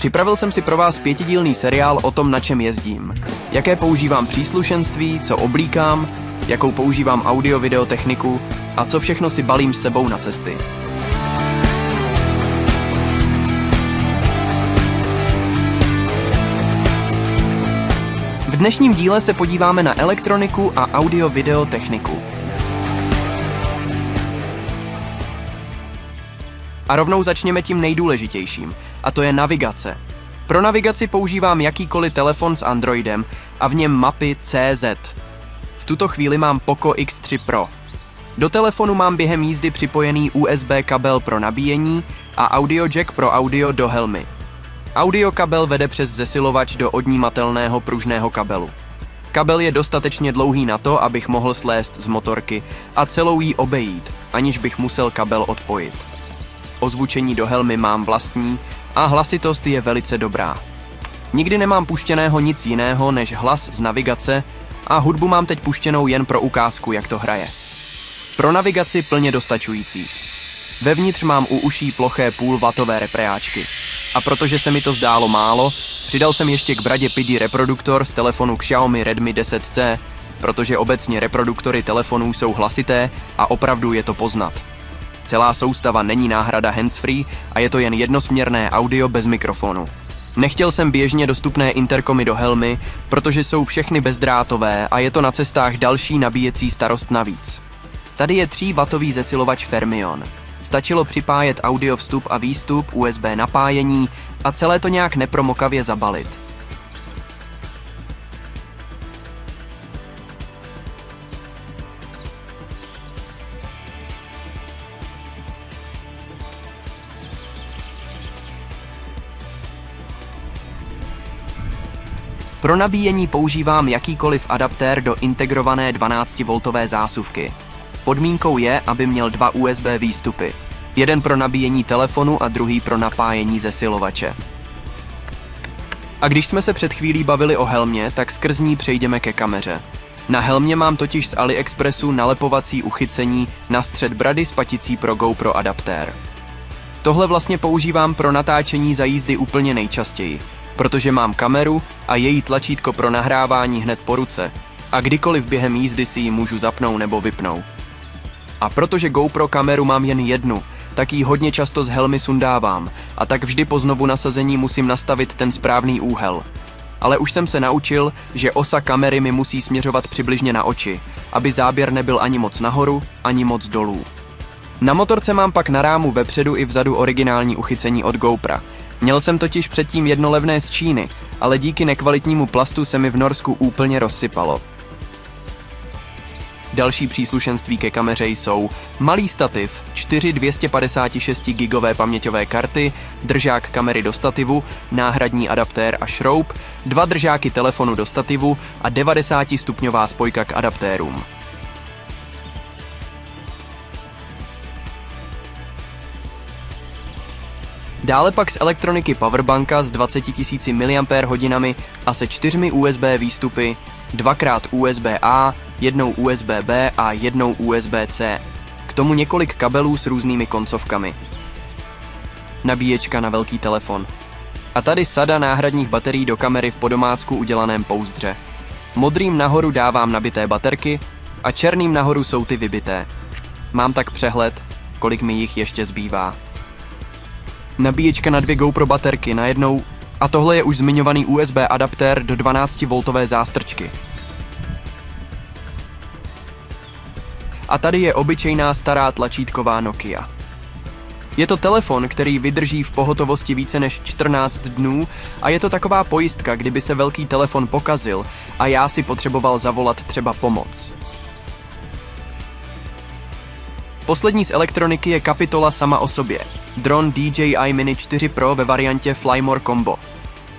Připravil jsem si pro vás 5dílný seriál o tom, na čem jezdím. Jaké používám příslušenství, co oblíkám, jakou používám audio-video techniku a co všechno si balím s sebou na cesty. V dnešním díle se podíváme na elektroniku a audio-video techniku. A rovnou začněme tím nejdůležitějším, a to je navigace. Pro navigaci používám jakýkoliv telefon s Androidem a v něm mapy CZ. V tuto chvíli mám Poco X3 Pro. Do telefonu mám během jízdy připojený USB kabel pro nabíjení a audio jack pro audio do helmy. Audio kabel vede přes zesilovač do odnímatelného pružného kabelu. Kabel je dostatečně dlouhý na to, abych mohl slézt z motorky a celou jí obejít, aniž bych musel kabel odpojit. Ozvučení do helmy mám vlastní a hlasitost je velice dobrá. Nikdy nemám puštěného nic jiného než hlas z navigace a hudbu mám teď puštěnou jen pro ukázku, jak to hraje. Pro navigaci plně dostačující. Vevnitř mám u uší ploché půlwattové repreáčky. A protože se mi to zdálo málo, přidal jsem ještě k bradě PIDI reproduktor z telefonu Xiaomi Redmi 10C, protože obecně reproduktory telefonů jsou hlasité a opravdu je to poznat. Celá soustava není náhrada handsfree a je to jen jednosměrné audio bez mikrofonu. Nechtěl jsem běžně dostupné interkomy do helmy, protože jsou všechny bezdrátové a je to na cestách další nabíjecí starost navíc. Tady je 3W zesilovač Fermion. Stačilo připájet audio vstup a výstup, USB napájení a celé to nějak nepromokavě zabalit. Pro nabíjení používám jakýkoliv adaptér do integrované 12V zásuvky. Podmínkou je, aby měl 2 USB výstupy. Jeden pro nabíjení telefonu a druhý pro napájení zesilovače. A když jsme se před chvílí bavili o helmě, tak skrz ní přejdeme ke kameře. Na helmě mám totiž z AliExpressu nalepovací uchycení na střed brady s paticí pro GoPro adaptér. Tohle vlastně používám pro natáčení za jízdy úplně nejčastěji, protože mám kameru a její tlačítko pro nahrávání hned po ruce a kdykoliv během jízdy si ji můžu zapnout nebo vypnout. A protože GoPro kameru mám jen jednu, tak ji hodně často z helmy sundávám a tak vždy po znovu nasazení musím nastavit ten správný úhel. Ale už jsem se naučil, že osa kamery mi musí směřovat přibližně na oči, aby záběr nebyl ani moc nahoru, ani moc dolů. Na motorce mám pak na rámu vepředu i vzadu originální uchycení od GoPra. Měl jsem totiž předtím jedno levné z Číny, ale díky nekvalitnímu plastu se mi v Norsku úplně rozsypalo. Další příslušenství ke kameře jsou malý stativ, 4 256 GB paměťové karty, držák kamery do stativu, náhradní adaptér a šroub, 2 držáky telefonu do stativu a 90stupňová spojka k adaptérům. Dále pak z elektroniky powerbanka s 20 000 mAh a se 4 USB výstupy, 2x USB-A, 1 USB-B a 1 USB-C. K tomu několik kabelů s různými koncovkami. Nabíječka na velký telefon. A tady sada náhradních baterií do kamery v podomácku udělaném pouzdře. Modrým nahoru dávám nabité baterky a černým nahoru jsou ty vybité. Mám tak přehled, kolik mi jich ještě zbývá. Nabíječka na 2 GoPro baterky najednou a tohle je už zmiňovaný USB adaptér do 12V zástrčky. A tady je obyčejná stará tlačítková Nokia. Je to telefon, který vydrží v pohotovosti více než 14 dnů a je to taková pojistka, kdyby se velký telefon pokazil a já si potřeboval zavolat třeba pomoc. Poslední z elektroniky je kapitola sama o sobě. Dron DJI Mini 4 Pro ve variantě Flymore Combo.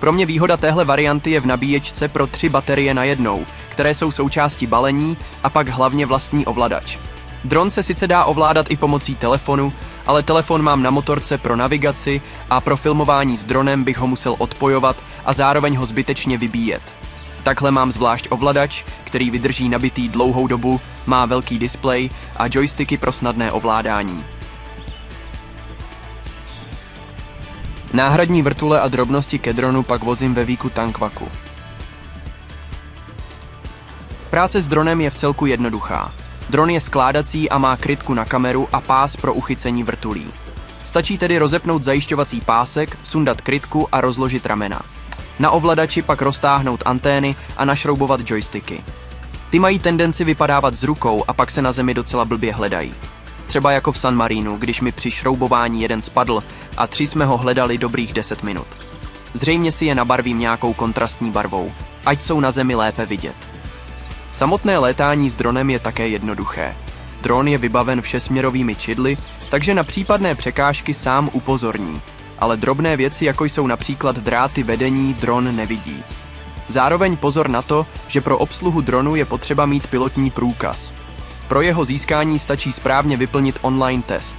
Pro mě výhoda téhle varianty je v nabíječce pro 3 baterie najednou, které jsou součástí balení a pak hlavně vlastní ovladač. Dron se sice dá ovládat i pomocí telefonu, ale telefon mám na motorce pro navigaci a pro filmování s dronem bych ho musel odpojovat a zároveň ho zbytečně vybíjet. Takhle mám zvlášť ovladač, který vydrží nabitý dlouhou dobu, má velký displej a joysticky pro snadné ovládání. Náhradní vrtule a drobnosti ke dronu pak vozím ve Weeku Tankwaku. Práce s dronem je vcelku jednoduchá. Dron je skládací a má krytku na kameru a pás pro uchycení vrtulí. Stačí tedy rozepnout zajišťovací pásek, sundat krytku a rozložit ramena. Na ovladači pak roztáhnout antény a našroubovat joysticky. Ty mají tendenci vypadávat z rukou a pak se na zemi docela blbě hledají. Třeba jako v San Marinu, když mi při šroubování jeden spadl a 3 jsme ho hledali dobrých 10 minut. Zřejmě si je nabarvím nějakou kontrastní barvou, ať jsou na zemi lépe vidět. Samotné létání s dronem je také jednoduché. Dron je vybaven všesměrovými čidly, takže na případné překážky sám upozorní, ale drobné věci, jako jsou například dráty vedení, dron nevidí. Zároveň pozor na to, že pro obsluhu dronu je potřeba mít pilotní průkaz. Pro jeho získání stačí správně vyplnit online test.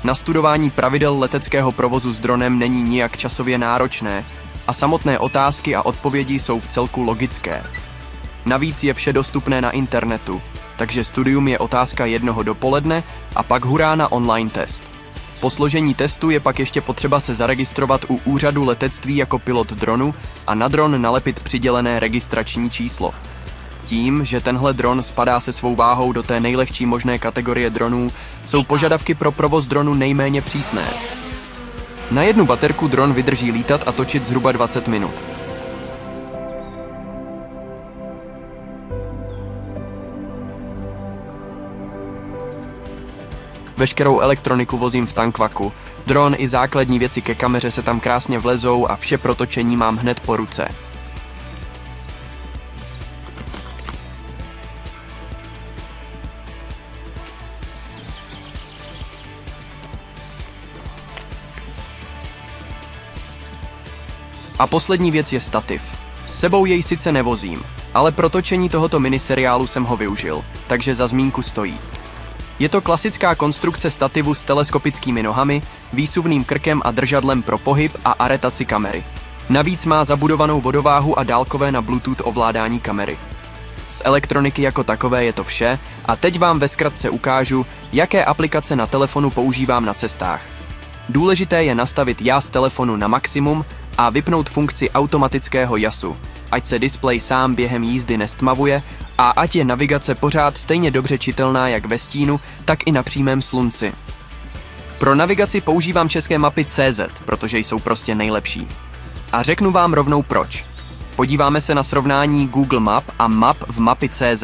Nastudování pravidel leteckého provozu s dronem není nijak časově náročné a samotné otázky a odpovědi jsou vcelku logické. Navíc je vše dostupné na internetu, takže studium je otázka jednoho dopoledne a pak hurá na online test. Po složení testu je pak ještě potřeba se zaregistrovat u úřadu letectví jako pilot dronu a na dron nalepit přidělené registrační číslo. Tím, že tenhle dron spadá se svou váhou do té nejlehčí možné kategorie dronů, jsou požadavky pro provoz dronu nejméně přísné. Na jednu baterku dron vydrží lítat a točit zhruba 20 minut. Veškerou elektroniku vozím v Tankwaku. Dron i základní věci ke kameře se tam krásně vlezou a vše pro točení mám hned po ruce. A poslední věc je stativ. S sebou jej sice nevozím, ale pro točení tohoto miniseriálu jsem ho využil, takže za zmínku stojí. Je to klasická konstrukce stativu s teleskopickými nohami, výsuvným krkem a držadlem pro pohyb a aretaci kamery. Navíc má zabudovanou vodováhu a dálkové na Bluetooth ovládání kamery. Z elektroniky jako takové je to vše a teď vám ve zkratce ukážu, jaké aplikace na telefonu používám na cestách. Důležité je nastavit jas telefonu na maximum a vypnout funkci automatického jasu, ať se displej sám během jízdy nestmavuje a ať je navigace pořád stejně dobře čitelná jak ve stínu, tak i na přímém slunci. Pro navigaci používám české mapy CZ, protože jsou prostě nejlepší. A řeknu vám rovnou proč. Podíváme se na srovnání Google Map a map v mapy CZ.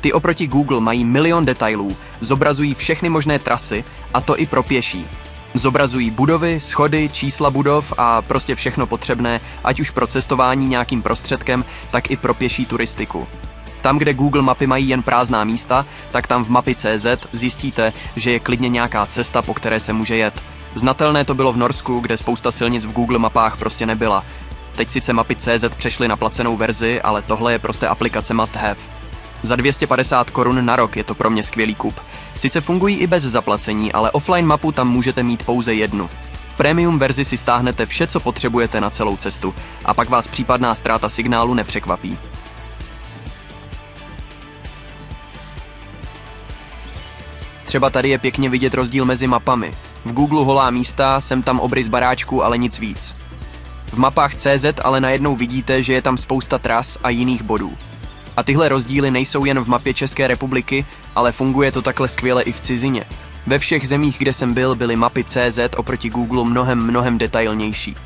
Ty oproti Google mají milion detailů, zobrazují všechny možné trasy, a to i pro pěší. Zobrazují budovy, schody, čísla budov a prostě všechno potřebné, ať už pro cestování nějakým prostředkem, tak i pro pěší turistiku. Tam, kde Google mapy mají jen prázdná místa, tak tam v mapy CZ zjistíte, že je klidně nějaká cesta, po které se může jet. Znatelné to bylo v Norsku, kde spousta silnic v Google mapách prostě nebyla. Teď sice mapy CZ přešly na placenou verzi, ale tohle je prostě aplikace must have. Za 250 korun na rok je to pro mě skvělý kup. Sice fungují i bez zaplacení, ale offline mapu tam můžete mít pouze jednu. V premium verzi si stáhnete vše, co potřebujete na celou cestu, a pak vás případná ztráta signálu nepřekvapí. Třeba tady je pěkně vidět rozdíl mezi mapami. V Google holá místa, sem tam obrys baráčků, ale nic víc. V mapách CZ ale najednou vidíte, že je tam spousta tras a jiných bodů. A tyhle rozdíly nejsou jen v mapě České republiky, ale funguje to takhle skvěle i v cizině. Ve všech zemích, kde jsem byl, byly mapy CZ oproti Google mnohem detailnější.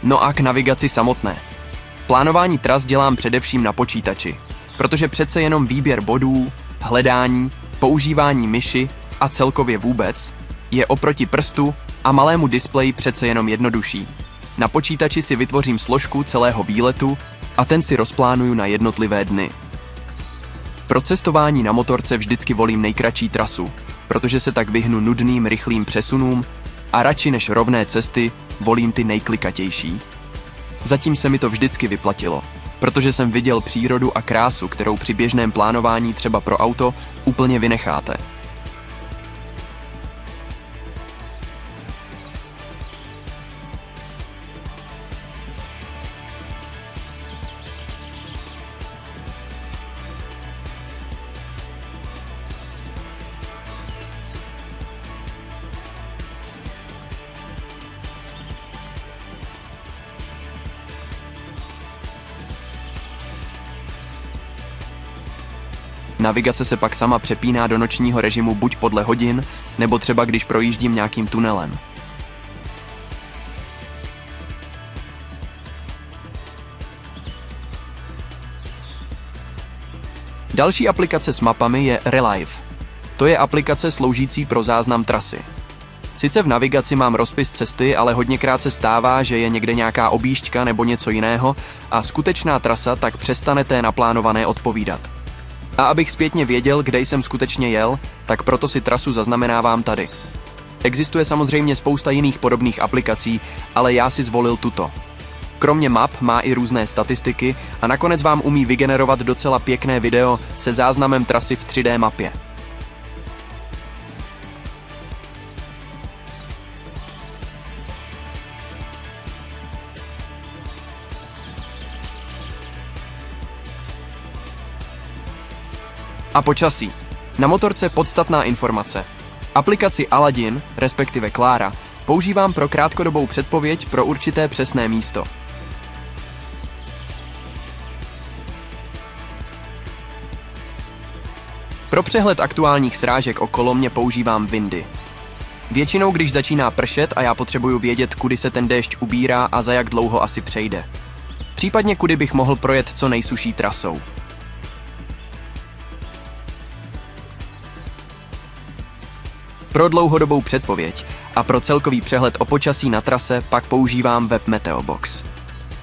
No a k navigaci samotné. Plánování tras dělám především na počítači, protože přece jenom výběr bodů, hledání, používání myši a celkově vůbec, je oproti prstu a malému displeji přece jenom jednodušší. Na počítači si vytvořím složku celého výletu a ten si rozplánuju na jednotlivé dny. Pro cestování na motorce vždycky volím nejkratší trasu, protože se tak vyhnu nudným rychlým přesunům a radši než rovné cesty volím ty nejklikatější. Zatím se mi to vždycky vyplatilo, protože jsem viděl přírodu a krásu, kterou při běžném plánování třeba pro auto úplně vynecháte. Navigace se pak sama přepíná do nočního režimu buď podle hodin, nebo třeba když projíždím nějakým tunelem. Další aplikace s mapami je Relive. To je aplikace sloužící pro záznam trasy. Sice v navigaci mám rozpis cesty, ale hodněkrát se stává, že je někde nějaká objížďka nebo něco jiného a skutečná trasa tak přestane té naplánované odpovídat. A abych zpětně věděl, kde jsem skutečně jel, tak proto si trasu zaznamenávám tady. Existuje samozřejmě spousta jiných podobných aplikací, ale já si zvolil tuto. Kromě map má i různé statistiky a nakonec vám umí vygenerovat docela pěkné video se záznamem trasy v 3D mapě. A počasí. Na motorce podstatná informace. Aplikaci Aladin, respektive Klára, používám pro krátkodobou předpověď pro určité přesné místo. Pro přehled aktuálních srážek okolo mě používám Windy. Většinou, když začíná pršet a já potřebuju vědět, kudy se ten déšť ubírá a za jak dlouho asi přejde. Případně kudy bych mohl projet co nejsuší trasou. Pro dlouhodobou předpověď a pro celkový přehled o počasí na trase pak používám web Meteobox.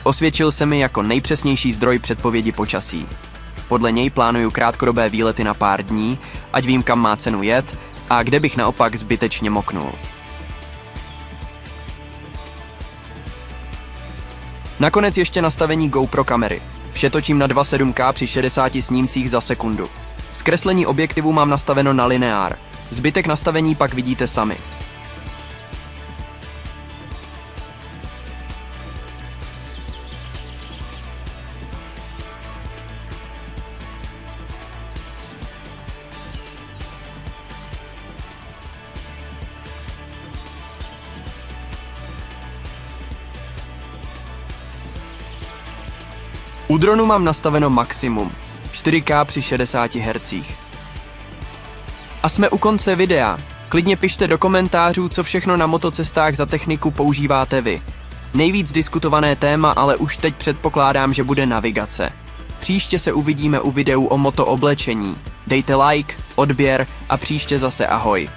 Osvědčil se mi jako nejpřesnější zdroj předpovědi počasí. Podle něj plánuju krátkodobé výlety na pár dní, ať vím, kam má cenu jet a kde bych naopak zbytečně moknul. Nakonec ještě nastavení GoPro kamery. Vše točím na 2.7K při 60 snímcích za sekundu. Zkreslení objektivu mám nastaveno na lineár. Zbytek nastavení pak vidíte sami. U dronu mám nastaveno maximum 4K při 60 Hz. A jsme u konce videa. Klidně pište do komentářů, co všechno na motocestách za techniku používáte vy. Nejvíc diskutované téma, ale už teď předpokládám, že bude navigace. Příště se uvidíme u videu o motooblečení. Dejte like, odběr a příště zase ahoj.